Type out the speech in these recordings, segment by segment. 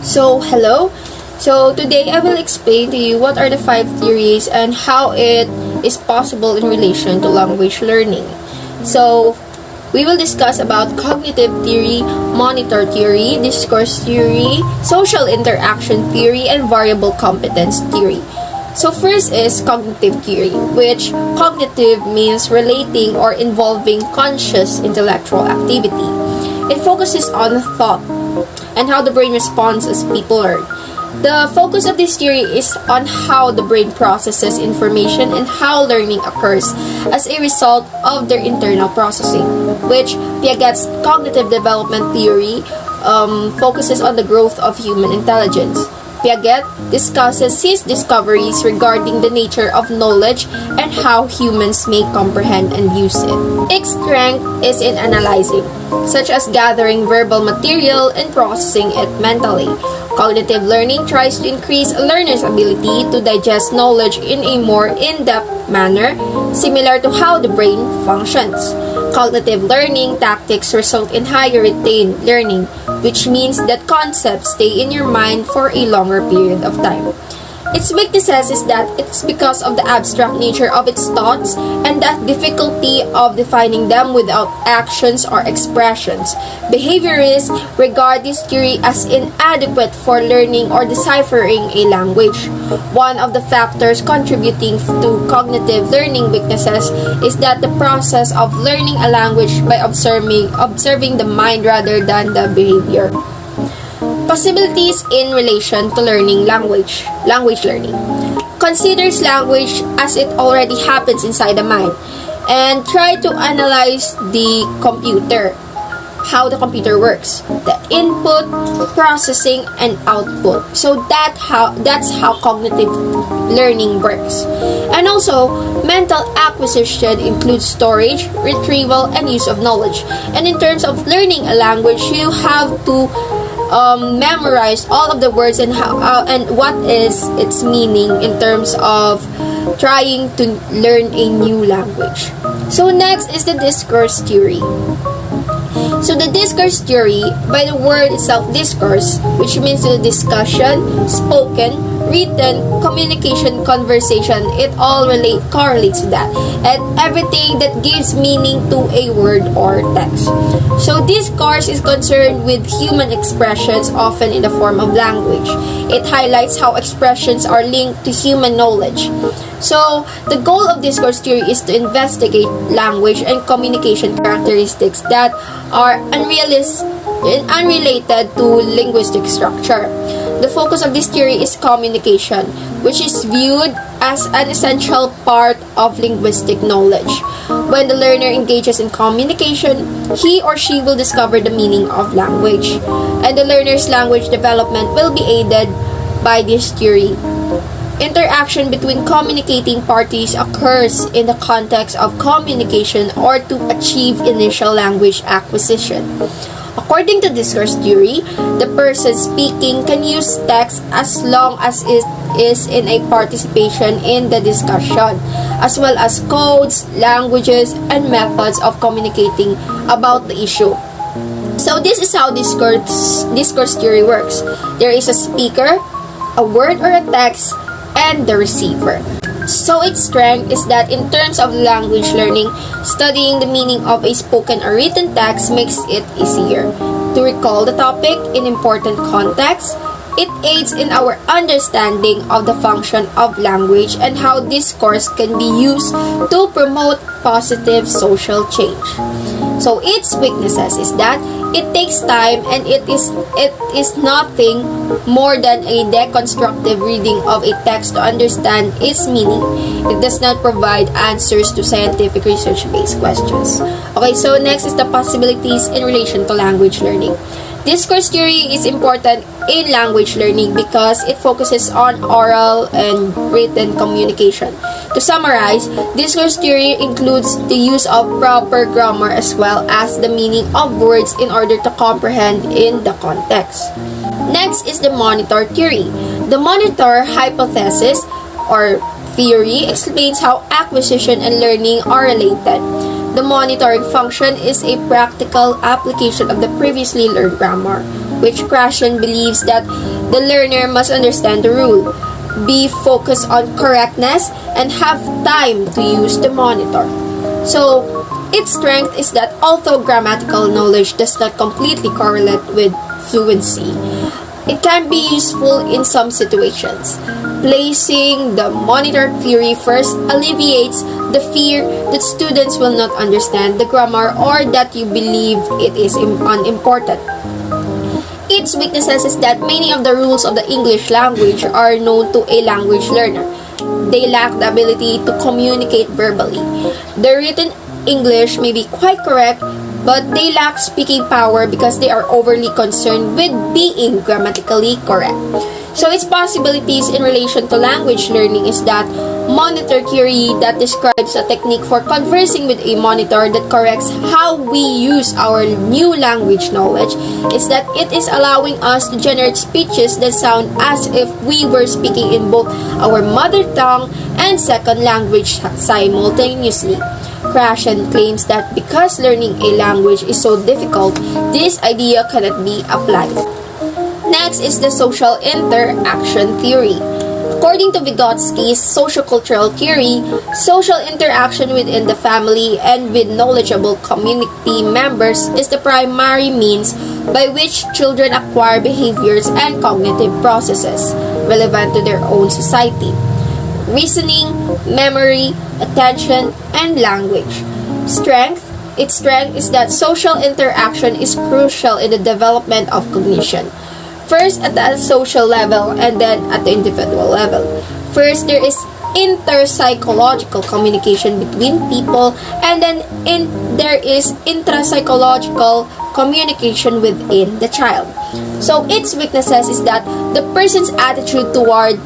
Hello. Today I will explain to you what are the 5 theories and how it is possible in relation to language learning. We will discuss about cognitive theory, monitor theory, discourse theory, social interaction theory, and variable competence theory. First is cognitive theory, which cognitive means relating or involving conscious intellectual activity. It focuses on thought and how the brain responds as people learn. The focus of this theory is on how the brain processes information and how learning occurs as a result of their internal processing, which Piaget's cognitive development theory focuses on the growth of human intelligence. Piaget discusses his discoveries regarding the nature of knowledge and how humans may comprehend and use it. Its strength is in analyzing, such as gathering verbal material and processing it mentally. Cognitive learning tries to increase a learner's ability to digest knowledge in a more in-depth manner, similar to how the brain functions. Cognitive learning tactics result in higher retained learning, which means that concepts stay in your mind for a longer period of time. Its weaknesses is that it's because of the abstract nature of its thoughts and the difficulty of defining them without actions or expressions. Behaviorists regard this theory as inadequate for learning or deciphering a language. One of the factors contributing to cognitive learning weaknesses is that the process of learning a language by observing the mind rather than the behavior. Possibilities in relation to learning language learning. Considers language as it already happens inside the mind and try to analyze the computer, how the computer works, the input, processing, and output. That's how cognitive learning works. And also, mental acquisition includes storage, retrieval, and use of knowledge. And in terms of learning a language, you have to memorize all of the words and what is its meaning in terms of trying to learn a new language. Next is the discourse theory. The discourse theory, by the word itself, discourse, which means the discussion, spoken, written, communication, conversation, it all correlates to that, and everything that gives meaning to a word or text. Discourse is concerned with human expressions, often in the form of language. It highlights how expressions are linked to human knowledge. The goal of discourse theory is to investigate language and communication characteristics that are unrelated to linguistic structure. The focus of this theory is communication, which is viewed as an essential part of linguistic knowledge. When the learner engages in communication, he or she will discover the meaning of language, and the learner's language development will be aided by this theory. Interaction between communicating parties occurs in the context of communication or to achieve initial language acquisition. According to discourse theory, the person speaking can use text as long as it is in a participation in the discussion, as well as codes, languages, and methods of communicating about the issue. This is how discourse theory works. There is a speaker, a word or a text, and the receiver. Its strength is that in terms of language learning, studying the meaning of a spoken or written text makes it easier to recall the topic in important contexts. It aids in our understanding of the function of language and how discourse can be used to promote positive social change. Its weaknesses is that it takes time and it is nothing more than a deconstructive reading of a text to understand its meaning. It does not provide answers to scientific research-based questions. Next is the possibilities in relation to language learning. Discourse theory is important in language learning because it focuses on oral and written communication. To summarize, discourse theory includes the use of proper grammar as well as the meaning of words in order to comprehend in the context. Next is the monitor theory. The monitor hypothesis or theory explains how acquisition and learning are related. The monitoring function is a practical application of the previously learned grammar. which Krashen believes that the learner must understand the rule, be focused on correctness, and have time to use the monitor. So, its strength is that although grammatical knowledge does not completely correlate with fluency, it can be useful in some situations. Placing the monitor theory first alleviates the fear that students will not understand the grammar or that you believe it is unimportant. Its weaknesses is that many of the rules of the English language are known to a language learner. They lack the ability to communicate verbally. The written English may be quite correct, but they lack speaking power because they are overly concerned with being grammatically correct. So its possibilities in relation to language learning is that monitor theory that describes a technique for conversing with a monitor that corrects how we use our new language knowledge is that it is allowing us to generate speeches that sound as if we were speaking in both our mother tongue and second language simultaneously. Krashen claims that because learning a language is so difficult, this idea cannot be applied. Next is the social interaction theory. According to Vygotsky's sociocultural theory, social interaction within the family and with knowledgeable community members is the primary means by which children acquire behaviors and cognitive processes relevant to their own society. Reasoning, memory, attention, and language. Its strength is that social interaction is crucial in the development of cognition. First at the social level and then at the individual level. First, there is interpsychological communication between people, and then there is intrapsychological communication within the child. So its weaknesses is that the person's attitude towards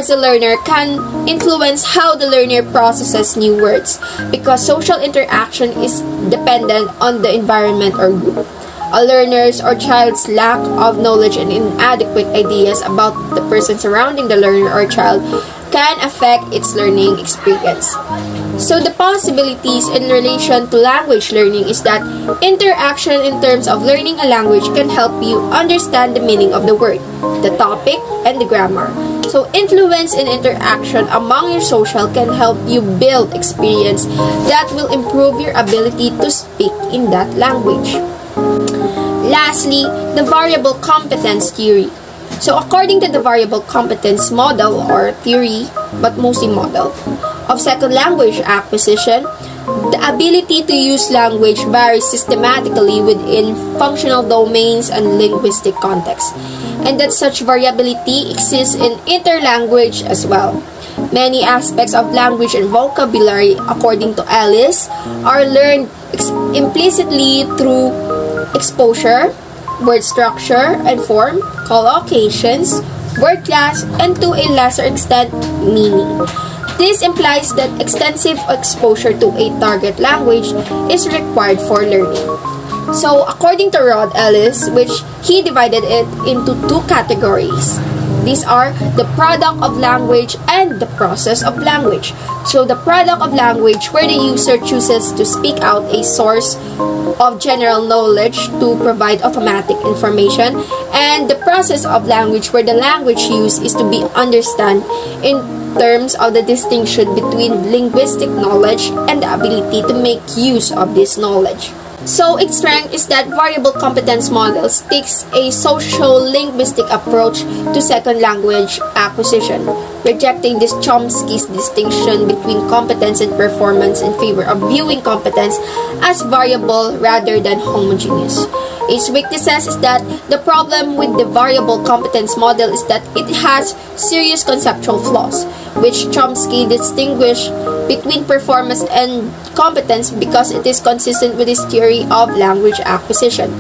the learner can influence how the learner processes new words because social interaction is dependent on the environment or group. A learner's or child's lack of knowledge and inadequate ideas about the person surrounding the learner or child can affect its learning experience. So the possibilities in relation to language learning is that interaction in terms of learning a language can help you understand the meaning of the word, the topic, and the grammar. So influence in interaction among your social can help you build experience that will improve your ability to speak in that language. Lastly, the variable competence theory. So according to the variable competence model or theory, but mostly model, of second language acquisition, the ability to use language varies systematically within functional domains and linguistic contexts, and that such variability exists in interlanguage as well. Many aspects of language and vocabulary, according to Ellis, are learned implicitly through exposure, word structure and form, collocations, word class, and to a lesser extent, meaning. This implies that extensive exposure to a target language is required for learning. So, according to Rod Ellis, which he divided it into two categories. These are the product of language and the process of language. So, the product of language, where the user chooses to speak out a source of general knowledge to provide automatic information, and the process of language, where the language used is to be understood in terms of the distinction between linguistic knowledge and the ability to make use of this knowledge. So its strength is that variable competence models takes a social-linguistic approach to second language acquisition, rejecting this Chomsky's distinction between competence and performance in favor of viewing competence as variable rather than homogeneous. Its weaknesses is that the problem with the variable competence model is that it has serious conceptual flaws, which Chomsky distinguished between performance and competence because it is consistent with his theory of language acquisition.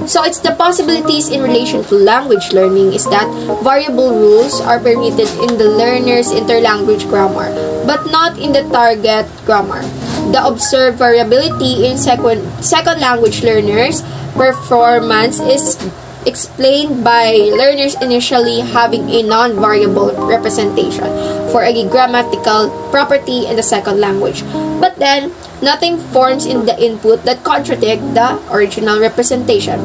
So it's the possibilities in relation to language learning is that variable rules are permitted in the learner's interlanguage grammar, but not in the target grammar. The observed variability in second language learners' performance is explained by learners initially having a non-variable representation for a grammatical property in the second language, but then nothing forms in the input that contradict the original representation.